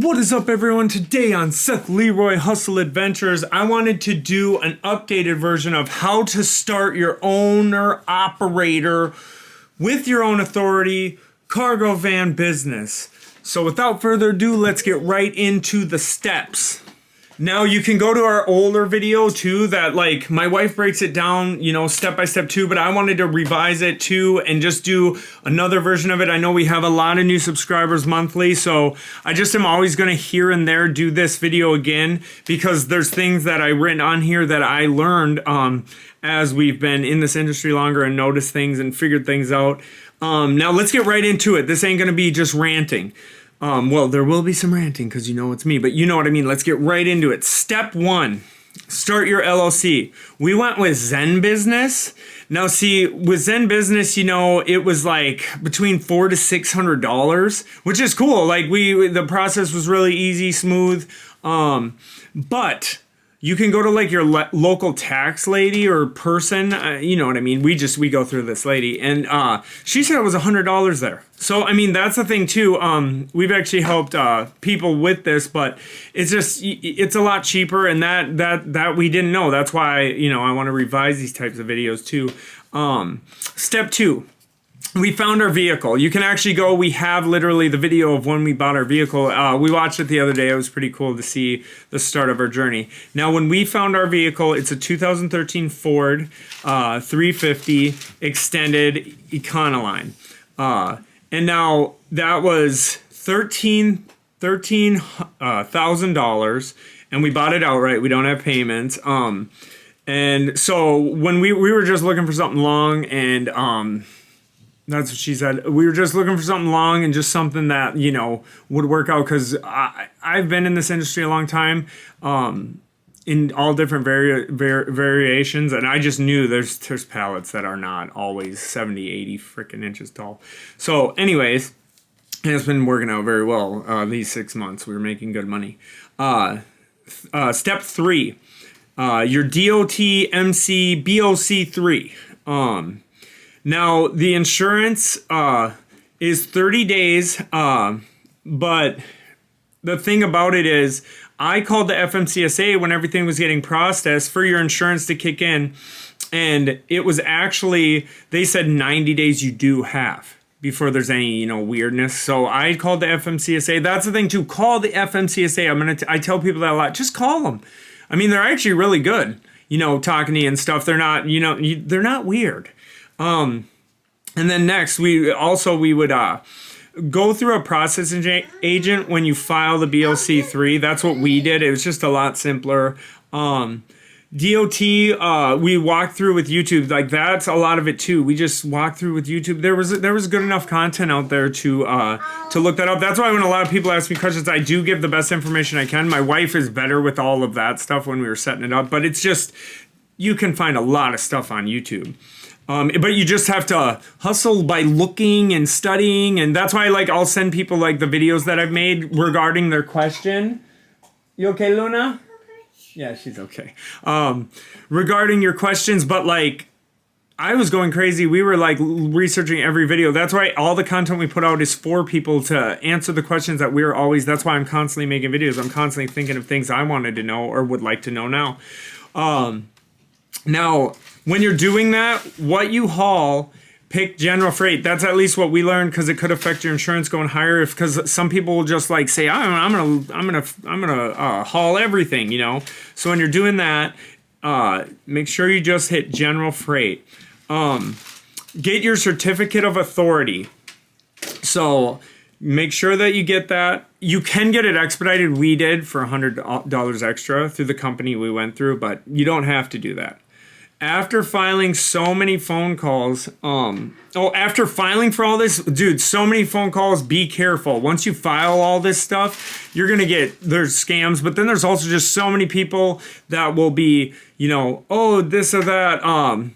What is up, everyone? Today on Seth Leroy Hustle Adventures, I wanted to do an updated version of how to start your owner operator with your own authority cargo van business. So without further ado, let's get right into the steps. Now you can go to our older video too, that like my wife breaks it down, step by step too, but I wanted to revise it too and just do another version of it. I know we have a lot of new subscribers monthly, so I just am always going to here and there do this video again because there's things that I written on here that I learned as we've been in this industry longer and noticed things and figured things out. Now let's get right into it. This ain't going to be just ranting. Well, there will be some ranting because it's me, but you know what I mean. Let's get right into it. Step 1, start your LLC. We went with Zen Business. Now, see, with Zen Business, it was like between $400 to $600, which is cool. Like the process was really easy, smooth. But you can go to like your local tax lady or person, you know what I mean? We go through this lady and she said it was $100 there. So, I mean, that's the thing too. We've actually helped people with this, but it's a lot cheaper, and that we didn't know. That's why, I want to revise these types of videos too. Step 2. We found our vehicle. You can actually go, we have literally the video of when we bought our vehicle. We watched it the other day. It was pretty cool to see the start of our journey. Now, when we found our vehicle, it's a 2013 Ford 350 extended Econoline. And now that was $13,000, and we bought it outright. We don't have payments. And so when we were just looking for something long, and that's what she said. We were just looking for something long and just something that, would work out, because I've been in this industry a long time, in all different variations, and I just knew there's pallets that are not always 70, 80 freaking inches tall. So anyways, and it's been working out very well these 6 months. We were making good money. Step 3, your DOT MC BOC 3. Now, the insurance is 30 days, but the thing about it is I called the FMCSA when everything was getting processed for your insurance to kick in, and it was actually, they said 90 days you do have before there's any, weirdness. So I called the FMCSA. That's the thing too. Call the FMCSA. I tell people that a lot. Just call them. I mean, they're actually really good, talking to you and stuff. They're not, they're not weird. And then next, we would go through a processing agent when you file the BOC3. That's what we did. It was just a lot simpler. DOT, we walked through with YouTube. Like, that's a lot of it too. We just walked through with YouTube. There was good enough content out there to look that up. That's why when a lot of people ask me questions, I do give the best information I can. My wife is better with all of that stuff when we were setting it up, but it's just, you can find a lot of stuff on YouTube. But you just have to hustle by looking and studying, and that's why I'll send people the videos that I've made regarding their question. You okay, Luna? Okay. Yeah, she's okay. Regarding your questions, but I was going crazy. We were researching every video. That's why all the content we put out is for people to answer the questions that we're always. That's why I'm constantly making videos. I'm constantly thinking of things I wanted to know or would like to know now. Now, when you're doing that, what you haul, pick general freight. That's at least what we learned, because it could affect your insurance going higher. Because some people will just say, I'm gonna haul everything, So when you're doing that, make sure you just hit general freight. Get your certificate of authority. So make sure that you get that. You can get it expedited. We did for $100 extra through the company we went through, but you don't have to do that. After filing so many phone calls, after filing for all this, dude, so many phone calls, be careful. Once you file all this stuff, you're going to there's scams, but then there's also just so many people that will be, this or that.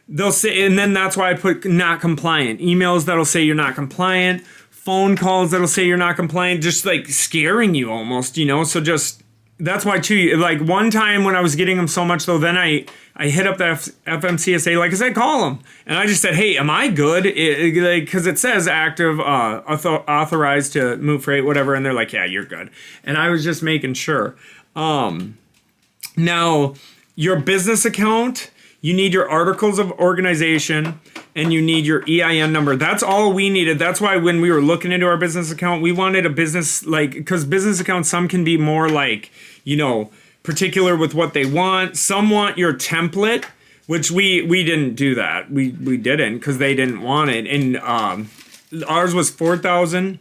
They'll say, and then that's why I put not compliant. Emails that'll say you're not compliant, phone calls that'll say you're not compliant, just scaring you almost, So just that's why too, like one time when I was getting them so much though, then I hit up the FMCSA, like I said, call them. And I just said, hey, am I good? Because it says active, authorized to move freight, whatever. And they're like, yeah, you're good. And I was just making sure. Now, your business account, you need your articles of organization, and you need your EIN number. That's all we needed. That's why when we were looking into our business account, we wanted a business, like, because business accounts, some can be more like, you know, particular with what they want. Some want your template, which we didn't do that. We didn't, because they didn't want it. And ours was $4,000.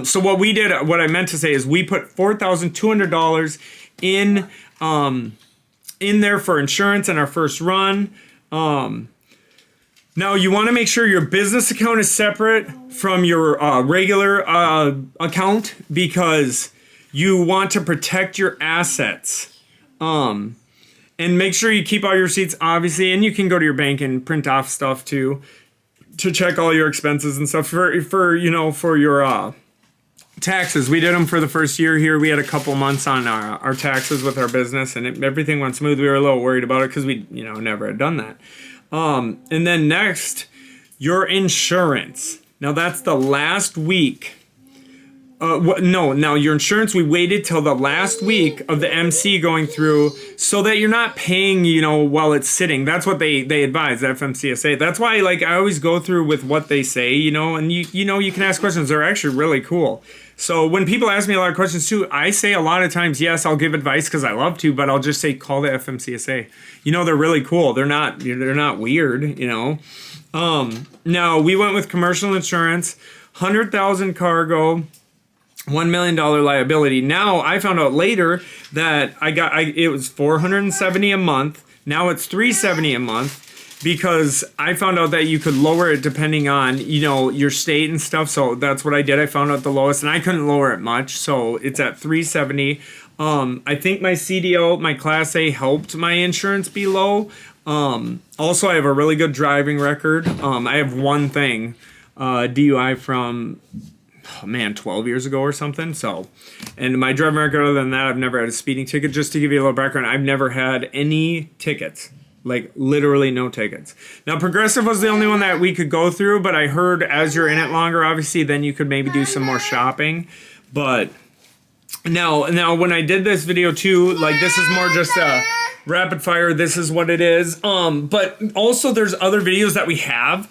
So what we did, what I meant to say is we put $4,200 in there for insurance in our first run. Now you want to make sure your business account is separate from your regular account, because you want to protect your assets. And make sure you keep all your receipts, obviously, and you can go to your bank and print off stuff too, to check all your expenses and stuff for your taxes. We did them for the first year here. We had a couple months on our taxes with our business, and everything went smooth. We were a little worried about it because we, never had done that. And then next, your insurance. Now that's the last week. Now your insurance, we waited till the last week of the MC going through so that you're not paying, while it's sitting. That's what they advise, the FMCSA. That's why, like, I always go through with what they say, and you can ask questions. They're actually really cool. So when people ask me a lot of questions too, I say a lot of times, yes, I'll give advice because I love to, but I'll just say, call the FMCSA. They're really cool. They're not weird, Now we went with commercial insurance, 100,000 cargo, $1 million liability. Now I found out later that it was $470 a month. Now it's $370 a month, because I found out that you could lower it depending on, your state and stuff. So that's what I did. I found out the lowest, and I couldn't lower it much. So it's at $370. I think my CDO, my Class A, helped my insurance be low. Also, I have a really good driving record. I have one thing, DUI from 12 years ago or something. So, and my driving record, other than that, I've never had a speeding ticket. Just to give you a little background, I've never had any tickets, like literally no tickets. Now, Progressive was the only one that we could go through, but I heard as you're in it longer, obviously, then you could maybe do some more shopping. But now when I did this video too, like, this is more just a rapid fire. This is what it is. But also there's other videos that we have.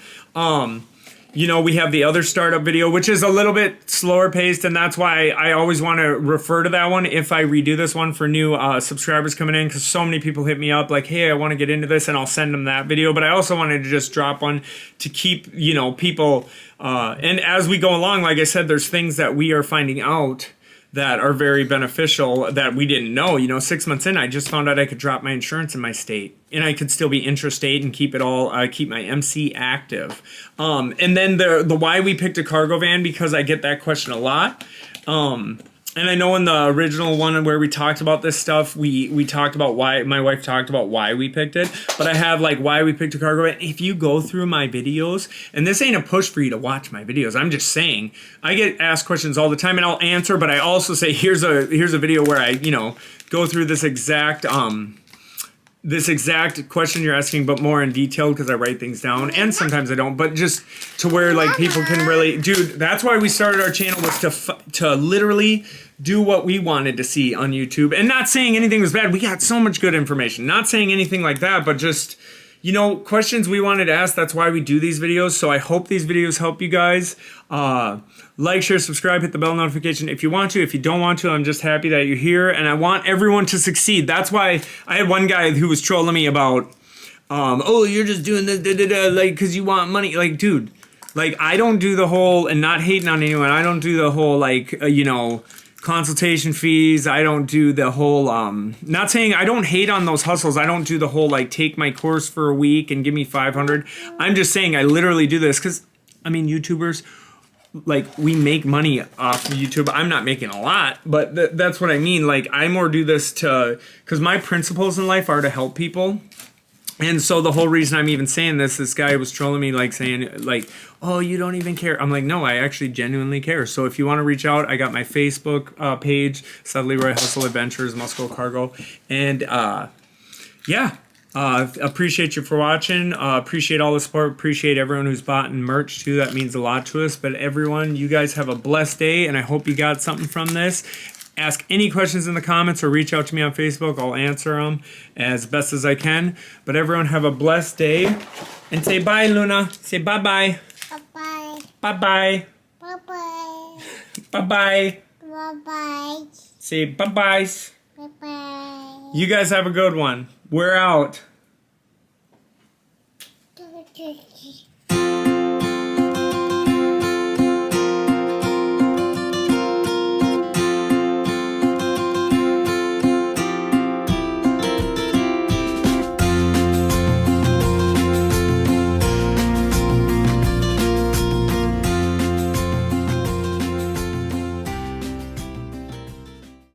We have the other startup video, which is a little bit slower paced, and that's why I always want to refer to that one if I redo this one for new subscribers coming in, because so many people hit me up like, hey, I want to get into this, and I'll send them that video. But I also wanted to just drop one to keep, people, and as we go along, like I said, there's things that we are finding out that are very beneficial that we didn't know. 6 months in, I just found out I could drop my insurance in my state, and I could still be intrastate and keep my MC active. And then the why we picked a cargo van, because I get that question a lot. And I know in the original one where we talked about this stuff, we talked about why, my wife talked about why we picked it, but I have like why we picked a cargo van. If you go through my videos, and this ain't a push for you to watch my videos, I'm just saying, I get asked questions all the time and I'll answer, but I also say, here's a video where I, go through this exact question you're asking, but more in detail, because I write things down, and sometimes I don't, but just to where like people can really, dude, that's why we started our channel, was to literally do what we wanted to see on YouTube. And not saying anything was bad, we got so much good information, not saying anything like that, but just, questions we wanted to ask. That's why we do these videos. So I hope these videos help you guys. Like, share, subscribe, hit the bell notification if you want to. If you don't want to, I'm just happy that you're here, and I want everyone to succeed. That's why I had one guy who was trolling me about, oh, you're just doing this, like, because you want money. Like, dude, like, I don't do the whole, and not hating on anyone, I don't do the whole, like, consultation fees. I don't do the whole, not saying I don't hate on those hustles. I don't do the whole, like, take my course for a week and give me 500. I'm just saying I literally do this because, YouTubers, like, we make money off of YouTube. I'm not making a lot, but that's what I mean. Like, I more do this because my principles in life are to help people. And so the whole reason I'm even saying this guy was trolling me, like saying, like, oh, you don't even care. I'm like, no, I actually genuinely care. So if you want to reach out, I got my Facebook page, Seth Leroy Hustle Adventures, Muscle Cargo. And yeah, appreciate you for watching. Appreciate all the support. Appreciate everyone who's bought and merch too. That means a lot to us. But everyone, you guys have a blessed day, and I hope you got something from this. Ask any questions in the comments or reach out to me on Facebook. I'll answer them as best as I can. But everyone have a blessed day. And say bye, Luna. Say bye-bye. Bye-bye. Bye-bye. Bye-bye. Bye-bye. Bye-bye. Say bye-byes. Bye-bye. You guys have a good one. We're out.